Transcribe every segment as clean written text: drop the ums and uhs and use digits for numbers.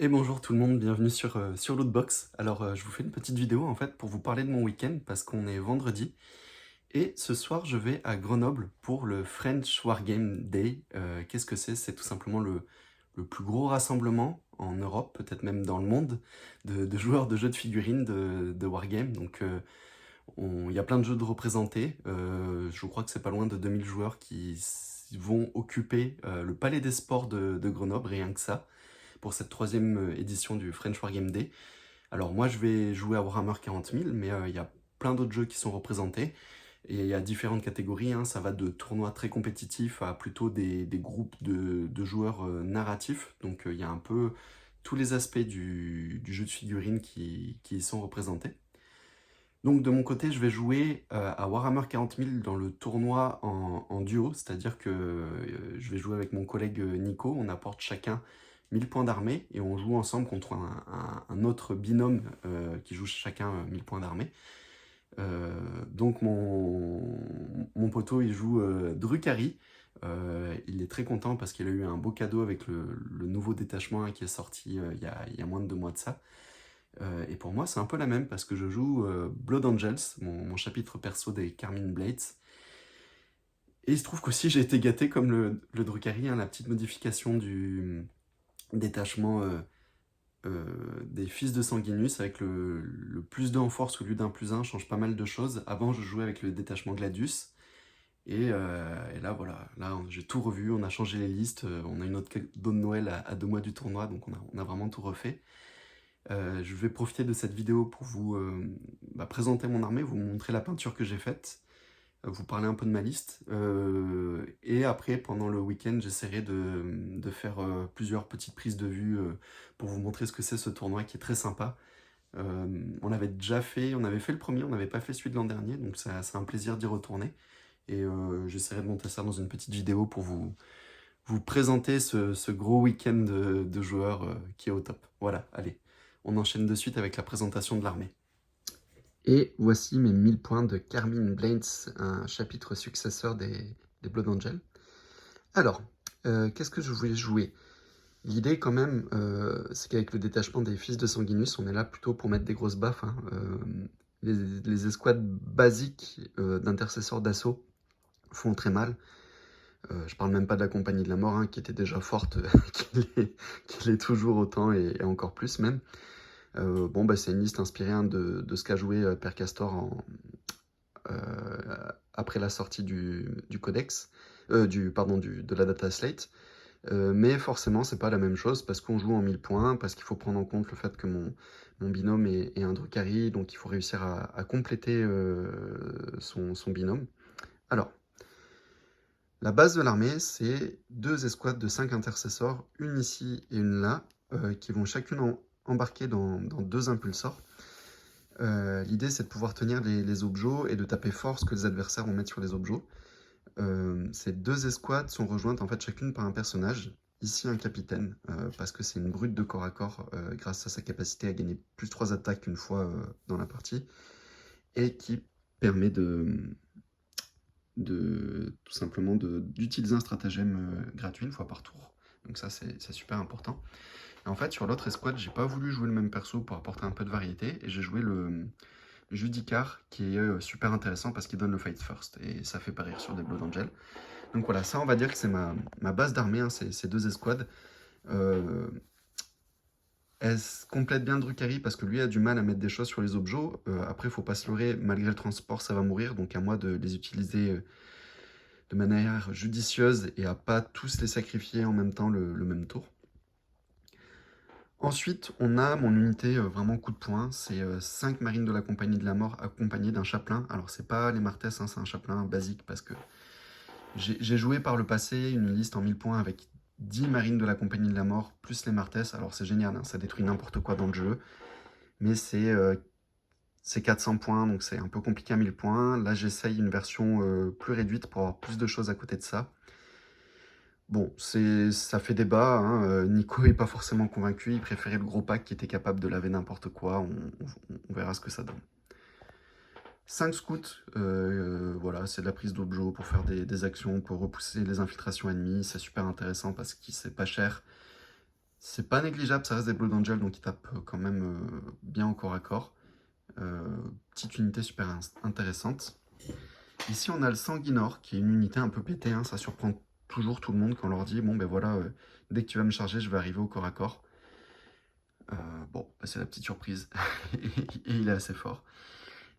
Et bonjour tout le monde, bienvenue sur Lootbox. Alors je vous fais une petite vidéo en fait pour vous parler de mon week-end parce qu'on est vendredi. Et ce soir je vais à Grenoble pour le French Wargame Day. Qu'est-ce que c'est? C'est tout simplement le plus gros rassemblement en Europe, peut-être même dans le monde, de joueurs de jeux de figurines de Wargame. Donc il y a plein de jeux de représentés. Je crois que c'est pas loin de 2000 joueurs qui vont occuper le Palais des Sports de Grenoble, rien que ça pour cette troisième édition du French Wargame Day. Alors moi je vais jouer à Warhammer 40 000, mais il y a plein d'autres jeux qui sont représentés, et il y a différentes catégories, hein. Ça va de tournois très compétitifs à plutôt des groupes de joueurs narratifs, donc il y a un peu tous les aspects du jeu de figurines qui y sont représentés. Donc de mon côté, je vais jouer à Warhammer 40 000 dans le tournoi en duo, c'est-à-dire que je vais jouer avec mon collègue Nico, on apporte chacun 1000 points d'armée et on joue ensemble contre un autre binôme qui joue chacun 1000 points d'armée. Donc mon poteau il joue Drukhari. Il est très content parce qu'il a eu un beau cadeau avec le nouveau détachement qui est sorti il y a moins de 2 mois de ça. Et pour moi, c'est un peu la même parce que je joue Blood Angels, mon chapitre perso des Carmine Blades. Et il se trouve qu'aussi j'ai été gâté comme le Drukhari, hein, la petite modification du détachement des fils de Sanguinus avec le plus 2 en force au lieu d'un plus 1 change pas mal de choses. Avant, je jouais avec le détachement Gladius. Et là, voilà, là j'ai tout revu, on a changé les listes, on a une autre cadeau de Noël à 2 mois du tournoi, donc on a vraiment tout refait. Je vais profiter de cette vidéo pour vous présenter mon armée, vous montrer la peinture que j'ai faite, vous parler un peu de ma liste. Et après, pendant le week-end, j'essaierai de faire plusieurs petites prises de vue pour vous montrer ce que c'est ce tournoi qui est très sympa. On avait déjà fait, on avait fait le premier, on n'avait pas fait celui de l'an dernier, donc c'est un plaisir d'y retourner. Et j'essaierai de monter ça dans une petite vidéo pour vous présenter ce gros week-end de joueurs qui est au top. Voilà, allez, on enchaîne de suite avec la présentation de l'armée. Et voici mes 1000 points de Carmine Blades, un chapitre successeur des Blood Angels. Alors, qu'est-ce que je voulais jouer? L'idée quand même, c'est qu'avec le détachement des fils de Sanguinus, on est là plutôt pour mettre des grosses baffes, hein. Les escouades basiques d'intercesseurs d'assaut font très mal. Je parle même pas de la compagnie de la mort, hein, qui était déjà forte, qui l'est toujours autant et encore plus même. Bon, bah, c'est une liste inspirée, hein, de ce qu'a joué Père Castor après la sortie du codex, de la data slate. Mais forcément, c'est pas la même chose parce qu'on joue en 1000 points, parce qu'il faut prendre en compte le fait que mon binôme est un Drukhari, donc il faut réussir à compléter son binôme. Alors, la base de l'armée, c'est 2 escouades de 5 intercesseurs, une ici et une là, qui vont chacune embarquer dans 2 impulsors. L'idée, c'est de pouvoir tenir les objets et de taper fort ce que les adversaires vont mettre sur les objets. Ces 2 escouades sont rejointes en fait chacune par un personnage, ici un capitaine, parce que c'est une brute de corps à corps, grâce à sa capacité à gagner plus 3 attaques une fois dans la partie, et qui permet tout simplement d'utiliser un stratagème gratuit une fois par tour. Donc ça, c'est super important. Et en fait, sur l'autre escouade, j'ai pas voulu jouer le même perso pour apporter un peu de variété, et j'ai joué le Judicar, qui est super intéressant parce qu'il donne le fight first, et ça fait pas rire sur des Blood Angels. Donc voilà, ça on va dire que c'est ma base d'armée, hein, ces 2 escouades. Elle se complète bien Drukhari parce que lui a du mal à mettre des choses sur les objets. Après, faut pas se leurrer, malgré le transport, ça va mourir, donc à moi de les utiliser de manière judicieuse et à pas tous les sacrifier en même temps le même tour. Ensuite, on a mon unité vraiment coup de poing, c'est 5 marines de la compagnie de la mort accompagnées d'un chapelain. Alors c'est pas les Martes, hein, c'est un chapelain basique parce que j'ai joué par le passé une liste en 1000 points avec 10 marines de la compagnie de la mort plus les Martes. Alors c'est génial, hein, ça détruit n'importe quoi dans le jeu, mais c'est 400 points, donc c'est un peu compliqué à 1000 points. Là j'essaye une version plus réduite pour avoir plus de choses à côté de ça. Bon, ça fait débat, hein. Nico est pas forcément convaincu, il préférait le gros pack qui était capable de laver n'importe quoi, on verra ce que ça donne. 5 scouts, voilà, c'est de la prise d'objet pour faire des actions, pour repousser les infiltrations ennemies, c'est super intéressant parce que c'est pas cher. C'est pas négligeable, ça reste des Blood Angels, donc ils tapent quand même bien au corps à corps. Petite unité super intéressante. Ici, on a le Sanguinor, qui est une unité un peu pétée, hein, ça surprend toujours tout le monde quand on leur dit « Bon, ben voilà, dès que tu vas me charger, je vais arriver au corps à corps. » Bon, bah, c'est la petite surprise, et il est assez fort.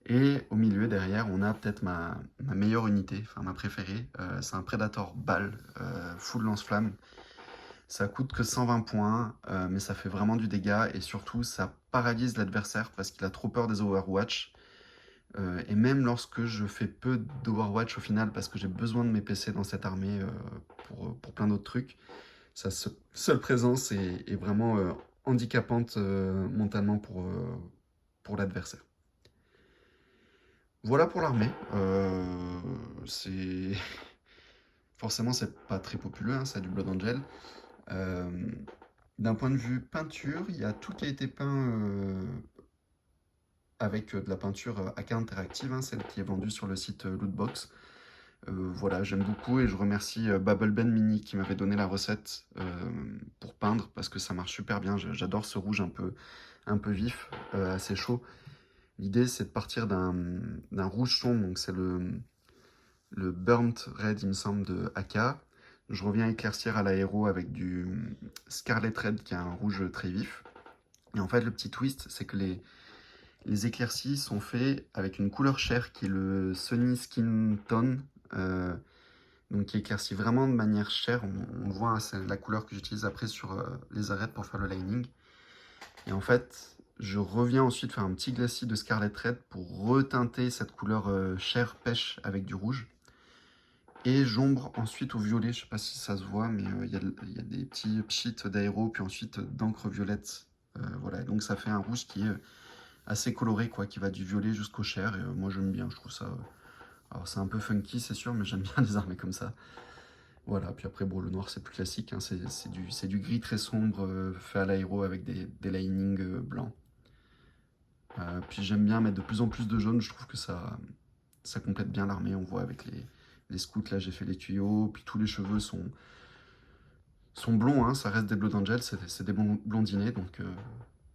Et au milieu, derrière, on a peut-être ma meilleure unité, enfin ma préférée. C'est un Predator Ball, full lance-flamme. Ça coûte que 120 points, mais ça fait vraiment du dégât. Et surtout, ça paralyse l'adversaire parce qu'il a trop peur des Overwatch. Et même lorsque je fais peu d'Overwatch au final, parce que j'ai besoin de mes PC dans cette armée pour plein d'autres trucs, sa seule présence est vraiment handicapante mentalement pour l'adversaire. Voilà pour l'armée. C'est forcément c'est pas très populaire, hein, c'est du Blood Angel. D'un point de vue peinture, il y a tout qui a été peint avec de la peinture AK interactive, hein, celle qui est vendue sur le site Lootbox. Voilà, j'aime beaucoup et je remercie Bubble Ben Mini qui m'avait donné la recette pour peindre parce que ça marche super bien. J'adore ce rouge un peu vif, assez chaud. L'idée c'est de partir d'un rouge sombre, donc c'est le Burnt Red, il me semble, de AK. Je reviens éclaircir à l'aéro avec du Scarlet Red, qui est un rouge très vif. Et en fait, le petit twist, c'est que les éclaircies sont faits avec une couleur chair, qui est le Sunny Skin Tone, donc qui éclaircit vraiment de manière chair. On voit, hein, c'est la couleur que j'utilise après sur les arêtes pour faire le lining. Et en fait, je reviens ensuite faire un petit glacis de Scarlet Red pour reteinter cette couleur chair pêche avec du rouge. Et j'ombre ensuite au violet, je sais pas si ça se voit, mais il y a des petits sheets d'aéro, puis ensuite d'encre violette. Voilà, donc ça fait un rouge qui est assez coloré, quoi, qui va du violet jusqu'au chair. Et moi j'aime bien, je trouve ça... alors c'est un peu funky, c'est sûr, mais j'aime bien les armées comme ça. Voilà, puis après, bon, le noir c'est plus classique, hein, c'est du gris très sombre fait à l'aéro avec des linings blancs. Puis j'aime bien mettre de plus en plus de jaune, je trouve que ça complète bien l'armée, on voit avec les scouts, là j'ai fait les tuyaux, puis tous les cheveux sont blonds, hein, ça reste des Blood Angels, c'est des blondinés, donc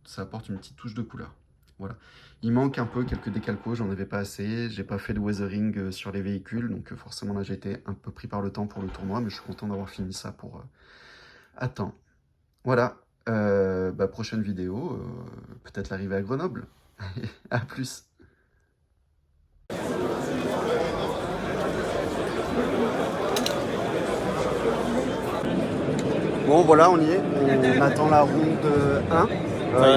ça apporte une petite touche de couleur. Voilà. Il manque un peu quelques décalcos, j'en avais pas assez, j'ai pas fait de weathering sur les véhicules, donc forcément là j'ai été un peu pris par le temps pour le tournoi, mais je suis content d'avoir fini ça pour à temps. Voilà, prochaine vidéo, peut-être l'arrivée à Grenoble. À plus. Bon voilà, on y est, on attend la ronde 1.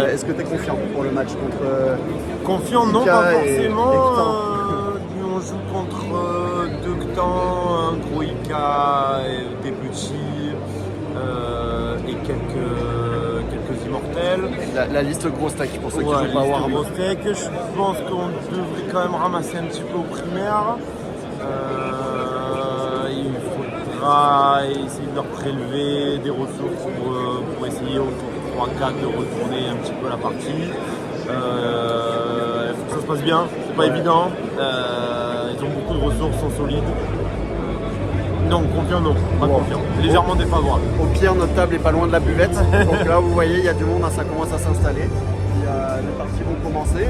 Est-ce que tu es confiant pour le match contre Confiant, non, Ika pas et forcément. Ektan? On joue contre deux Ctans, un gros Ika, des petits et quelques immortels. La liste gros stack pour ceux qui Ouais, jouent pas liste Warhammer. gros steak. Je pense qu'on devrait quand même ramasser un petit peu au primaire. Il faudra essayer de leur prélever des ressources pour essayer au tour 3-4 de retourner un petit peu la partie. Il faut que ça se passe bien, c'est pas évident. Ils ont beaucoup de ressources, sont solides. Non, confiant non, pas confiant. Légèrement défavorable. Au pire, notre table est pas loin de la buvette. Donc là, vous voyez, il y a du monde, hein, ça commence à s'installer. Les parties vont commencer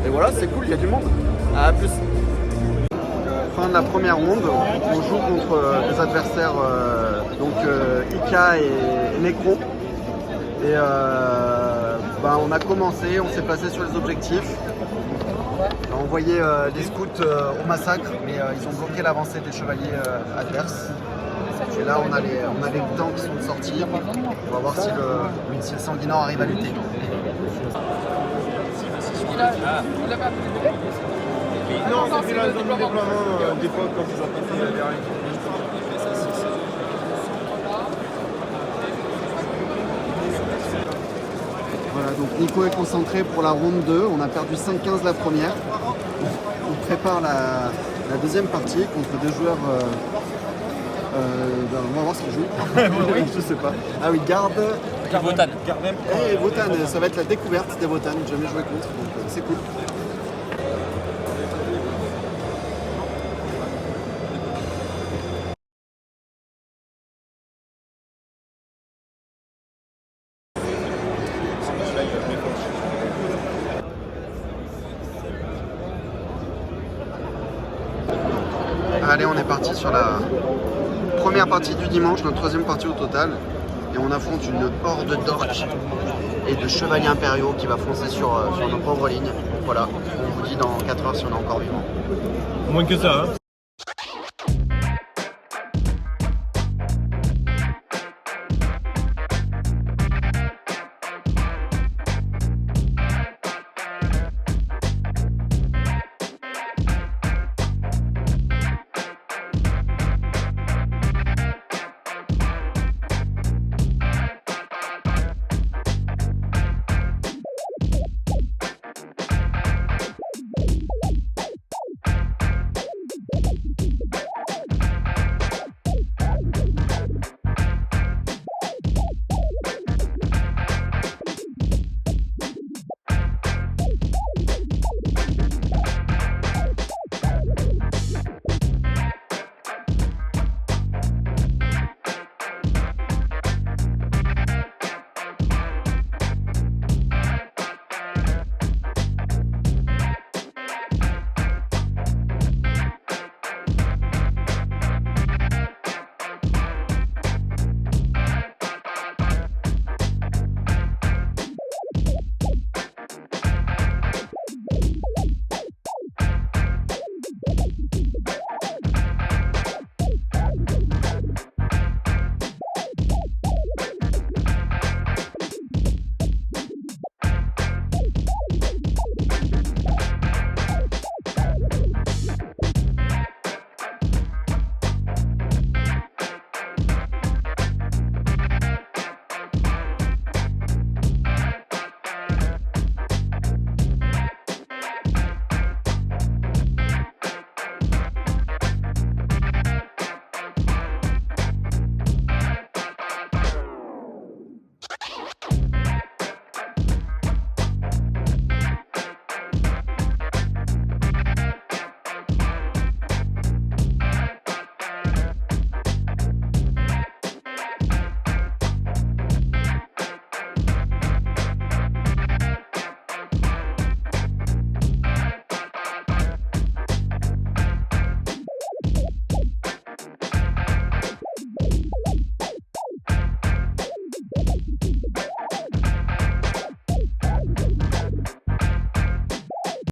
et voilà, c'est cool, il y a du monde. À plus. Fin de la première ronde, on joue contre des adversaires donc Ika et Necro. Et on a commencé, on s'est passé sur les objectifs. On a envoyé des scouts au massacre, mais ils ont bloqué l'avancée des chevaliers adverses. Et là, on a les Ctans qui sont sortis. On va voir si le Sanguinor arrive à lutter. Non, c'était la zone de déploiement d'époque quand ils ont passé derrière. Voilà, donc Nico est concentré pour la ronde 2. On a perdu 5-15 la première. On prépare la deuxième partie contre deux joueurs. On va voir ce qu'ils jouent. Je sais pas. Ah oui, Garde. Votan. Et Votan, ça va être la découverte des Votan. Jamais joué contre, donc c'est cool. Allez, on est parti sur la première partie du dimanche, notre troisième partie au total. Et on affronte une horde d'orques et de chevaliers impériaux qui va foncer sur nos pauvres lignes. Donc voilà, on vous dit dans 4 heures si on est encore vivant. Moins que ça, hein.